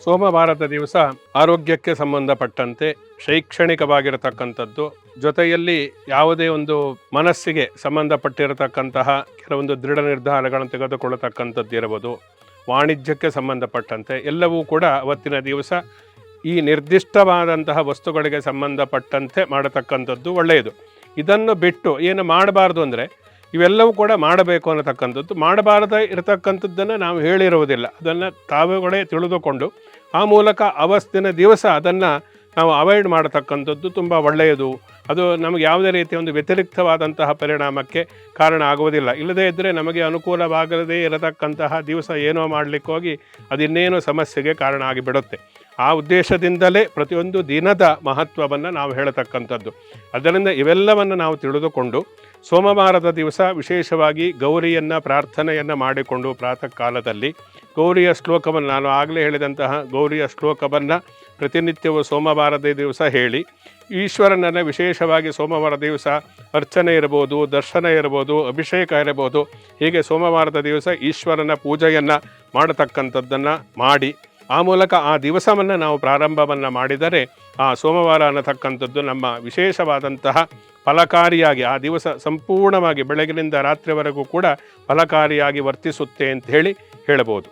ಸೋಮವಾರದ ದಿವಸ ಆರೋಗ್ಯಕ್ಕೆ ಸಂಬಂಧಪಟ್ಟಂತೆ ಶೈಕ್ಷಣಿಕವಾಗಿರತಕ್ಕಂಥದ್ದು, ಜೊತೆಯಲ್ಲಿ ಯಾವುದೇ ಒಂದು ಮನಸ್ಸಿಗೆ ಸಂಬಂಧಪಟ್ಟಿರತಕ್ಕಂತಹ ಕೆಲವೊಂದು ದೃಢ ನಿರ್ಧಾರಗಳನ್ನು ತೆಗೆದುಕೊಳ್ಳತಕ್ಕಂಥದ್ದು ಇರಬಹುದು, ವಾಣಿಜ್ಯಕ್ಕೆ ಸಂಬಂಧಪಟ್ಟಂತೆ ಎಲ್ಲವೂ ಕೂಡ ಅವತ್ತಿನ ದಿವಸ ಈ ನಿರ್ದಿಷ್ಟವಾದಂತಹ ವಸ್ತುಗಳಿಗೆ ಸಂಬಂಧಪಟ್ಟಂತೆ ಮಾಡತಕ್ಕಂಥದ್ದು ಒಳ್ಳೆಯದು. ಇದನ್ನು ಬಿಟ್ಟು ಏನು ಮಾಡಬಾರ್ದು ಅಂದರೆ ಇವೆಲ್ಲವೂ ಕೂಡ ಮಾಡಬೇಕು ಅನ್ನತಕ್ಕಂಥದ್ದು, ಮಾಡಬಾರದೇ ಇರತಕ್ಕಂಥದ್ದನ್ನು ನಾವು ಹೇಳಿರುವುದಿಲ್ಲ. ಅದನ್ನು ತಾವುಗಳೇ ತಿಳಿದುಕೊಂಡು ಆ ಮೂಲಕ ಅವತ್ತಿನ ದಿವಸ ಅದನ್ನು ನಾವು ಅವಾಯ್ಡ್ ಮಾಡತಕ್ಕಂಥದ್ದು ತುಂಬ ಒಳ್ಳೆಯದು. ಅದು ನಮಗೆ ಯಾವುದೇ ರೀತಿಯ ಒಂದು ವ್ಯತಿರಿಕ್ತವಾದಂತಹ ಪರಿಣಾಮಕ್ಕೆ ಕಾರಣ ಆಗುವುದಿಲ್ಲ. ಇಲ್ಲದೇ ಇದ್ದರೆ ನಮಗೆ ಅನುಕೂಲವಾಗದೇ ಇರತಕ್ಕಂತಹ ದಿವಸ ಏನೋ ಮಾಡಲಿಕ್ಕೆ ಹೋಗಿ ಅದಿನ್ನೇನೋ ಸಮಸ್ಯೆಗೆ ಕಾರಣ ಆಗಿಬಿಡುತ್ತೆ. ಆ ಉದ್ದೇಶದಿಂದಲೇ ಪ್ರತಿಯೊಂದು ದಿನದ ಮಹತ್ವವನ್ನು ನಾವು ಹೇಳತಕ್ಕಂಥದ್ದು. ಅದರಿಂದ ಇವೆಲ್ಲವನ್ನು ನಾವು ತಿಳಿದುಕೊಂಡು ಸೋಮವಾರದ ದಿವಸ ವಿಶೇಷವಾಗಿ ಗೌರಿಯನ್ನು ಪ್ರಾರ್ಥನೆಯನ್ನು ಮಾಡಿಕೊಂಡು ಪ್ರಾತಃ ಕಾಲದಲ್ಲಿ ಗೌರಿಯ ಶ್ಲೋಕವನ್ನು, ನಾನು ಆಗಲೇ ಹೇಳಿದಂತಹ ಗೌರಿಯ ಶ್ಲೋಕವನ್ನು ಪ್ರತಿನಿತ್ಯವೂ ಸೋಮವಾರದ ದಿವಸ ಹೇಳಿ ಈಶ್ವರನನ್ನು ವಿಶೇಷವಾಗಿ ಸೋಮವಾರ ದಿವಸ ಅರ್ಚನೆ ಇರ್ಬೋದು, ದರ್ಶನ ಇರ್ಬೋದು, ಅಭಿಷೇಕ ಇರಬಹುದು, ಹೀಗೆ ಸೋಮವಾರದ ದಿವಸ ಈಶ್ವರನ ಪೂಜೆಯನ್ನು ಮಾಡತಕ್ಕಂಥದ್ದನ್ನು ಮಾಡಿ ಆ ಮೂಲಕ ಆ ದಿವಸವನ್ನು ನಾವು ಪ್ರಾರಂಭವನ್ನು ಮಾಡಿದರೆ ಆ ಸೋಮವಾರ ಅನ್ನತಕ್ಕಂಥದ್ದು ನಮ್ಮ ವಿಶೇಷವಾದಂತಹ ಫಲಕಾರಿಯಾಗಿ ಆ ದಿವಸ ಸಂಪೂರ್ಣವಾಗಿ ಬೆಳಗಿನಿಂದ ರಾತ್ರಿವರೆಗೂ ಕೂಡ ಫಲಕಾರಿಯಾಗಿ ವರ್ತಿಸುತ್ತೆ ಅಂತ ಹೇಳಬಹುದು.